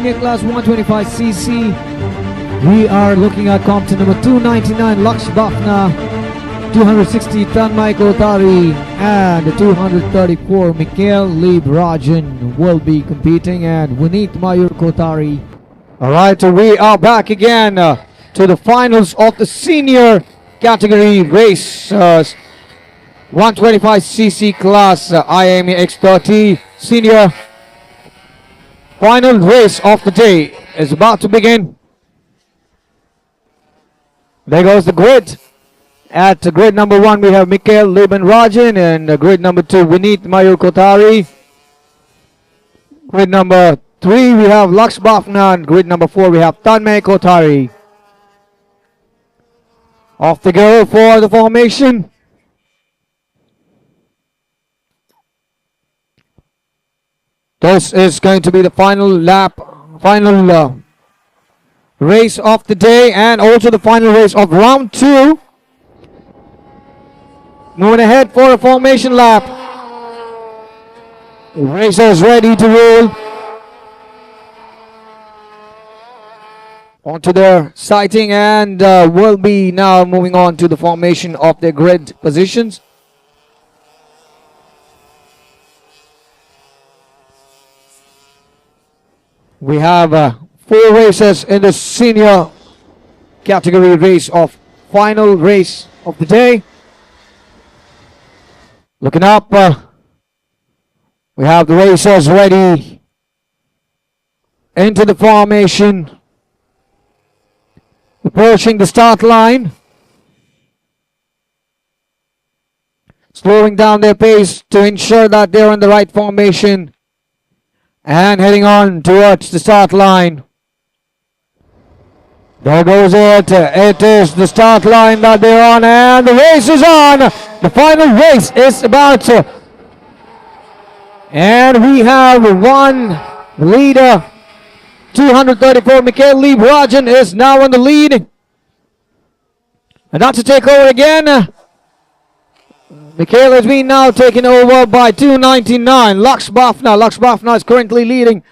Senior Class 125cc. We are looking at competition number 299, Laksh Bafna, 260, Tanmay Kotari, and 234, Mikhail Rajan will be competing, and Vineet Mayur Kotari. Alright, we are back again to the finals of the senior category race, 125cc class, Iame X30 senior. Final race of the day is about to begin. There goes the grid. At grid number 1 we have Mikhail Rajan, and grid number 2 Vineet Mayur Kotari. Grid number 3 we have Laksh Bafna, and grid number 4 we have Tanmay Kotari. Off they go for the formation. This is going to be the final lap, final race of the day, and also the final race of round 2. Moving ahead for a formation lap. Racers ready to roll onto their sighting, and will be now moving on to the formation of their grid positions. We have 4 races in the senior category race of final race of the day. Looking up, we have the racers ready into the formation, approaching the start line, slowing down their pace to ensure that they're in the right formation, and heading on towards the start line. There goes it. It is the start line that they're on, and the race is on. The final race is about to. And we have one leader. 234, Mikhail Rajan is now on the lead. And not to take over again. Mikhail has been now taken over by 299, Laksh Bafna. Laksh Bafna is currently leading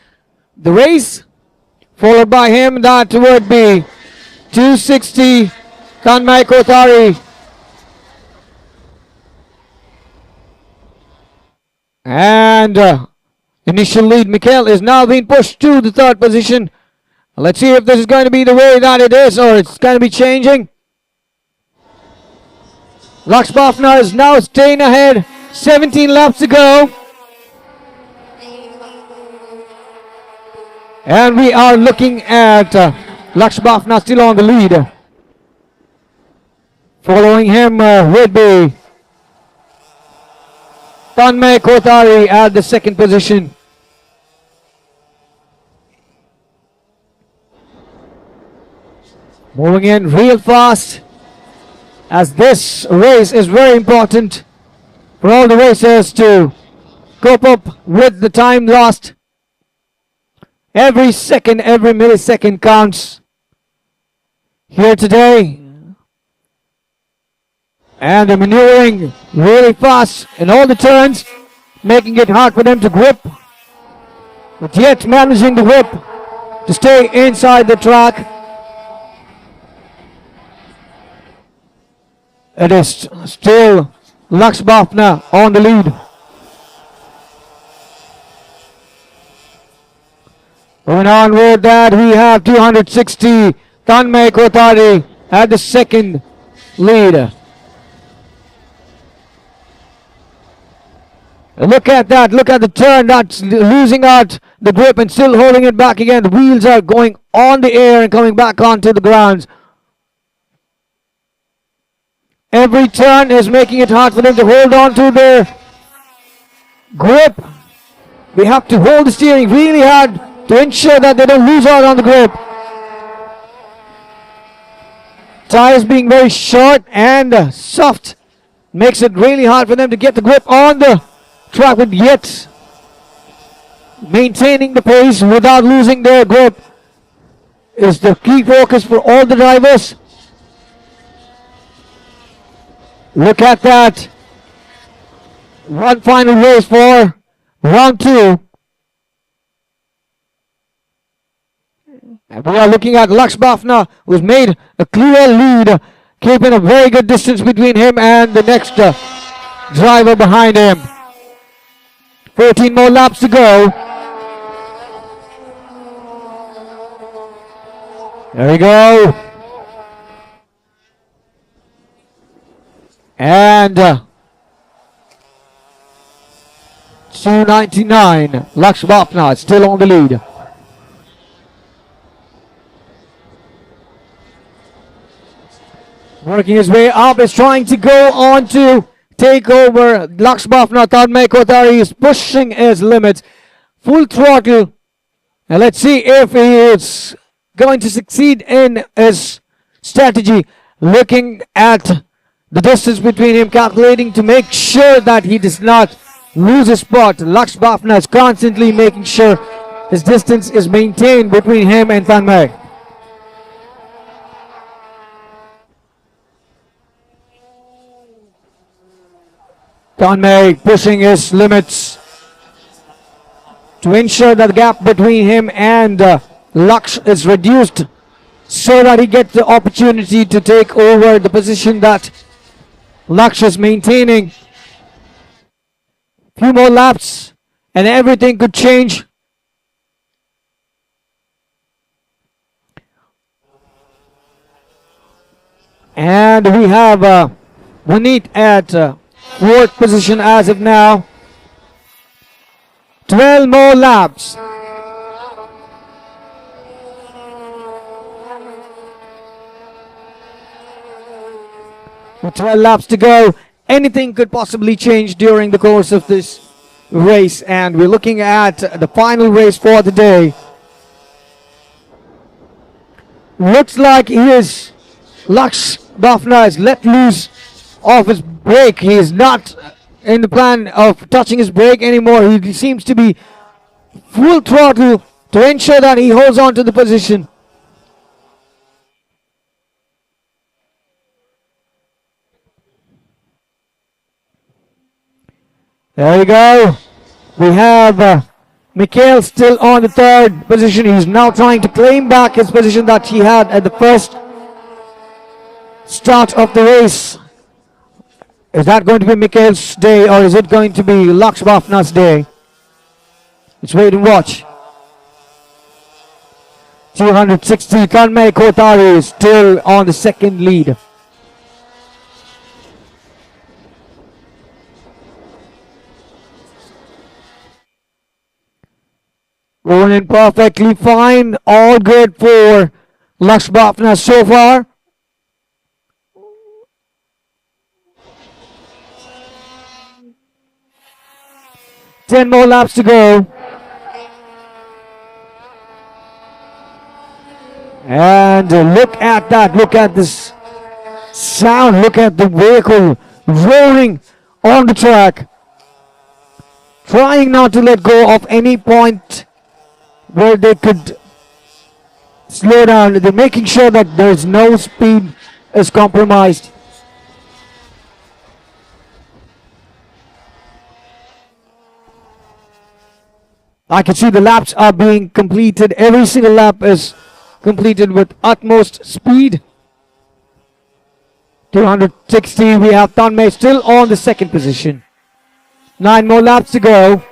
the race. Followed by him, that would be 260, Tanmay Kotari. And initial lead, Mikhail, is now being pushed to the 3rd position. Let's see if this is going to be the way that it is, or it's going to be changing. Laksh Bafna is now staying ahead. 17 laps to go. And we are looking at Laksh Bafna still on the lead. Following him would be Tanmay Kotari at the 2nd position. Moving in real fast, as this race is very important for all the racers to cope up with the time lost. Every second, every millisecond counts here today. And they're maneuvering really fast in all the turns, making it hard for them to grip, but yet managing the grip to stay inside the track. It is still Laksh Bafna on the lead. Going on with that, we have 260, Tanmay Kotari at the 2nd lead. Look at that, look at the turn, that's losing out the grip and still holding it back again. The wheels are going on the air and coming back onto the grounds. Every turn is making it hard for them to hold on to their grip. We have to hold the steering really hard to ensure that they don't lose out on the grip. Tires being very short and soft makes it really hard for them to get the grip on the track, but yet maintaining the pace without losing their grip is the key focus for all the drivers. Look at that. One final race for round 2. And we are looking at Laksh Bafna, who's made a clear lead, keeping a very good distance between him and the next driver behind him. 14 more laps to go. There we go. And 299, Laksh Bafna still on the lead. Working his way up, is trying to go on to take over. Laksh Bafna, Tanmay Kothari is pushing his limits. Full throttle. And let's see if he is going to succeed in his strategy. Looking at the distance between him, calculating to make sure that he does not lose his spot. Laksh Bafna is constantly making sure his distance is maintained between him and Tanmay. Tanmay pushing his limits to ensure that the gap between him and Laksh is reduced so that he gets the opportunity to take over the position that Laksh is maintaining. Few more laps and everything could change. And we have Vineet at fourth position as of now. 12 more laps. With 12 laps to go, anything could possibly change during the course of this race, and we're looking at the final race for the day. Looks like Laksh Bafna is let loose off his brake. He is not in the plan of touching his brake anymore. He seems to be full throttle to ensure that he holds on to the position. There we go. We have Mikhail still on the third position. He's now trying to claim back his position that he had at the first start of the race. Is that going to be Mikhail's day, or is it going to be Laksh Bafna's day? Let's wait and watch. 260, Tanmay Kothari is still on the second lead. Going in perfectly fine. All good for Laksh Bafna so far. Ten more laps to go. And look at that. Look at this sound. Look at the vehicle roaring on the track. Trying not to let go of any point where they could slow down. They're making sure that there's no speed is compromised. I can see the laps are being completed. Every single lap is completed with utmost speed. 260. We have Tanmay still on the second position. 9 more laps to go.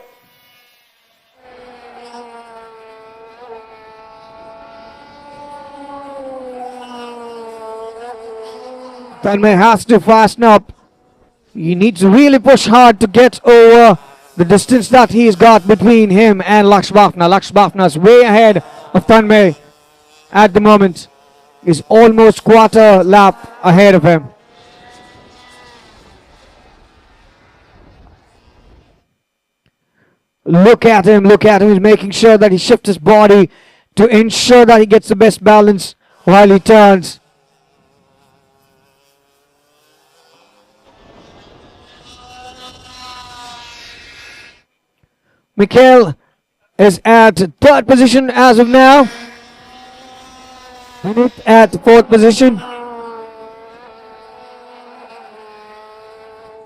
Tanmay has to fasten up. He needs to really push hard to get over the distance that he's got between him and Laksh Bafna. Laksh Bafna is way ahead of Tanmay at the moment. Is almost quarter lap ahead of him. Look at him, look at him. He's making sure that he shifts his body to ensure that he gets the best balance while he turns. Mikhail is at third position as of now. Vineet at fourth position.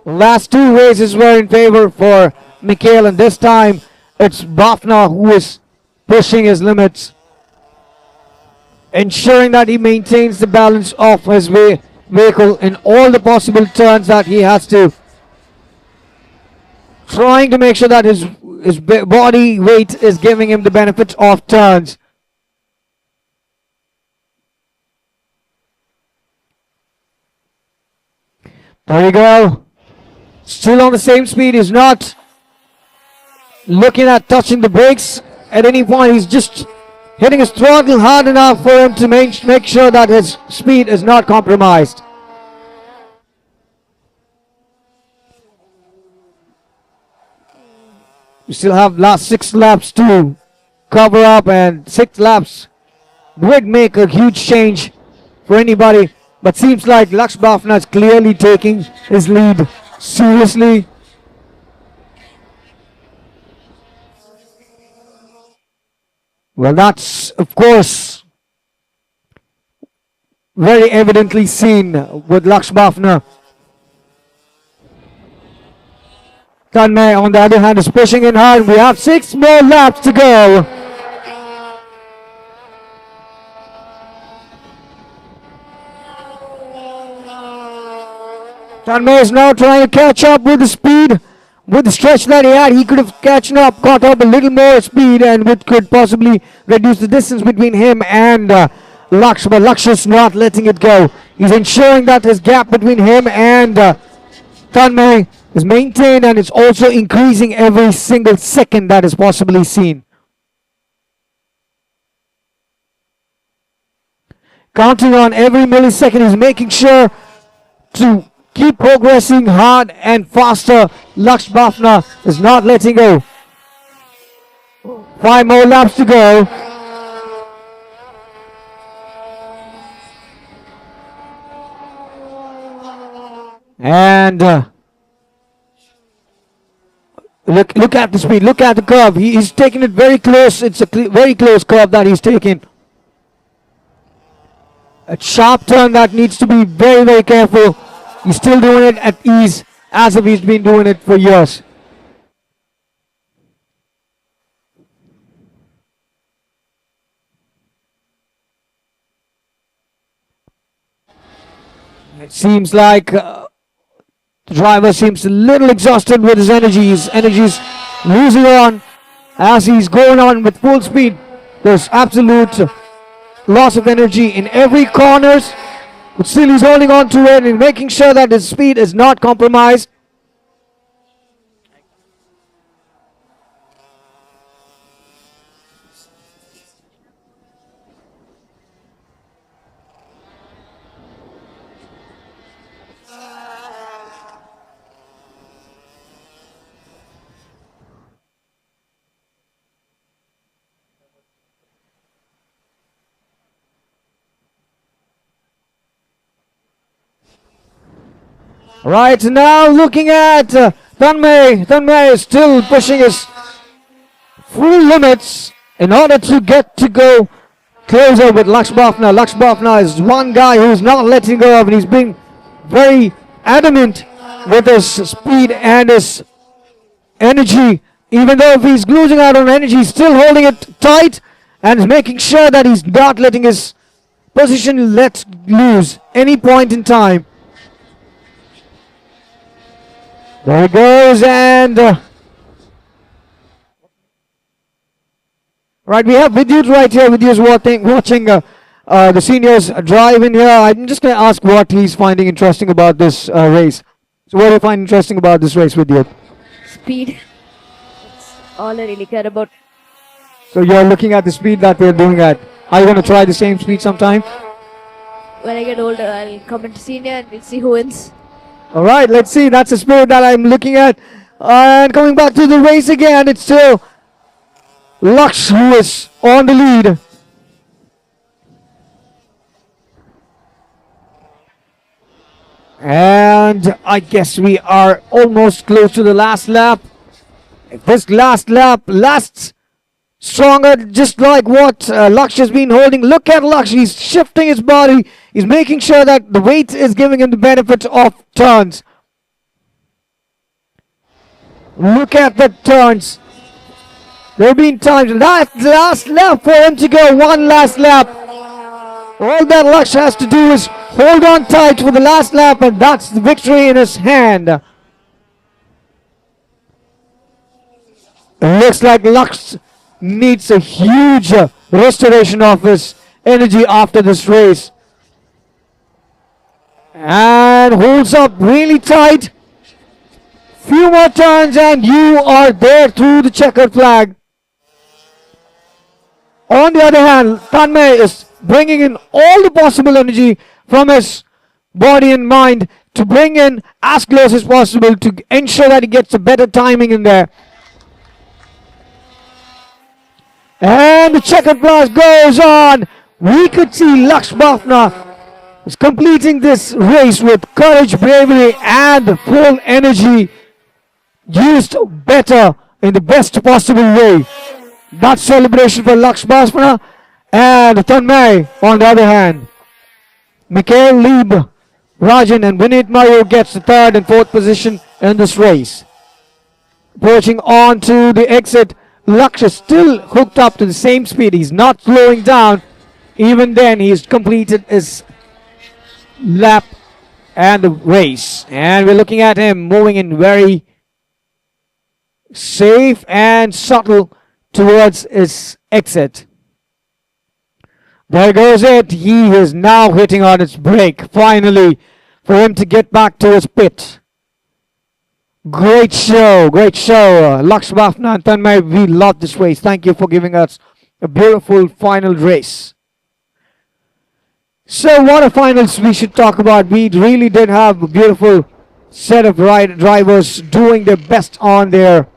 Last two races were in favor for Mikhail, and this time it's Bafna who is pushing his limits. ensuring that he maintains the balance of his vehicle in all the possible turns that he has to, trying to make sure that his body weight is giving him the benefit of turns. There we go. Still on the same speed. He's not looking at touching the brakes at any point. He's just hitting his throttle hard enough for him to make sure that his speed is not compromised. We still have last 6 laps to cover up, and 6 laps would make a huge change for anybody. But seems like Laksh Bafna is clearly taking his lead seriously. Well, that's, of course, very evidently seen with Laksh Bafna. Tanmay, on the other hand, is pushing in hard. We have 6 more laps to go. Tanmay is now trying to catch up with the speed. With the stretch that he had, he could have caught up a little more speed, and which could possibly reduce the distance between him and Laksh. But Laksh is not letting it go. He's ensuring that his gap between him and Tanmay is maintained, and it's also increasing every single second that is possibly seen. Counting on every millisecond, he's making sure to keep progressing hard and faster. Laksh Bafna is not letting go. 5 more laps to go. And look at the speed. Look at the curve. He's taking it very close. It's a very close curve that he's taking. A sharp turn that needs to be very, very careful. He's still doing it at ease, as if he's been doing it for years. It seems like the driver seems a little exhausted with his energy. His energy is losing on as he's going on with full speed. There's absolute loss of energy in every corners. But still he's holding on to it and making sure that his speed is not compromised. Right now, looking at Tanmay. Tanmay is still pushing his full limits in order to go closer with Laksh Bafna. Laksh Bafna is one guy who's not letting go of it. He's being very adamant with his speed and his energy. Even though if he's losing out on energy, he's still holding it tight and making sure that he's not letting his position let loose any point in time. There it goes, and right, we have Vidyut right here. Vidyut is watching the seniors drive in here. I'm just going to ask what he's finding interesting about this race. So what do you find interesting about this race, Vidyut? Speed. That's all I really care about. So you're looking at the speed that we're doing at. Are you going to try the same speed sometime? When I get older, I'll come into senior and we'll see who wins. All right, let's see. That's the spirit that I'm looking at. And coming back to the race again, it's still Laksh who is on the lead. And I guess we are almost close to the last lap. If this last lap lasts stronger, just like what Laksh has been holding. Look at Laksh. He's shifting his body. He's making sure that the weight is giving him the benefit of turns. Look at the turns. There have been times, last lap for him to go. One last lap. All that Laksh has to do is hold on tight for the last lap, and that's the victory in his hand. It looks like Laksh needs a huge restoration of his energy after this race. And holds up really tight. Few more turns and you are there through the checkered flag. On the other hand, Tanmay is bringing in all the possible energy from his body and mind to bring in as close as possible to ensure that he gets a better timing in there. And the checkered flag goes on. We could see Laksh Bafna is completing this race with courage, bravery and full energy, used better in the best possible way. That celebration for Laksh Bafna. And Tanmay on the other hand. Mikhail Lieb, Rajan and Vinit Mayu gets the third and fourth position in this race. Approaching on to the exit, Laksh is still hooked up to the same speed. He's not slowing down. Even then, he's completed his lap and the race. And we're looking at him moving in very safe and subtle towards his exit. There goes it. He is now hitting on its brake, finally, for him to get back to his pit. Great show, great show. Laksh Bafna and Tanmay, we love this race. Thank you for giving us a beautiful final race. So what a finals we should talk about. We really did have a beautiful set of drivers doing their best on their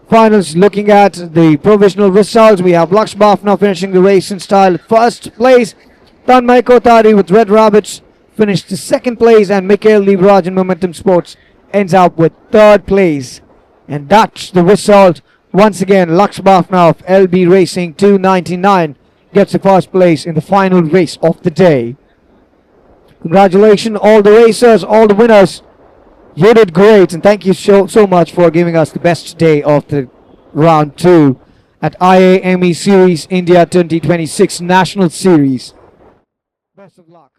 finals. Looking at the provisional results, we have Laksh Bafna finishing the race in style at first place. Tanmay Kothari with Red Rabbits finished the second place, and Mikhail Libraj in Momentum Sports ends up with third place. And that's the result. Once again, Laksh Bafna of LB Racing 299 gets the first place in the final race of the day. Congratulations all the racers, all the winners. You did great, and thank you so much for giving us the best day of the round 2 at IAME Series India 2026 National Series. Best of luck.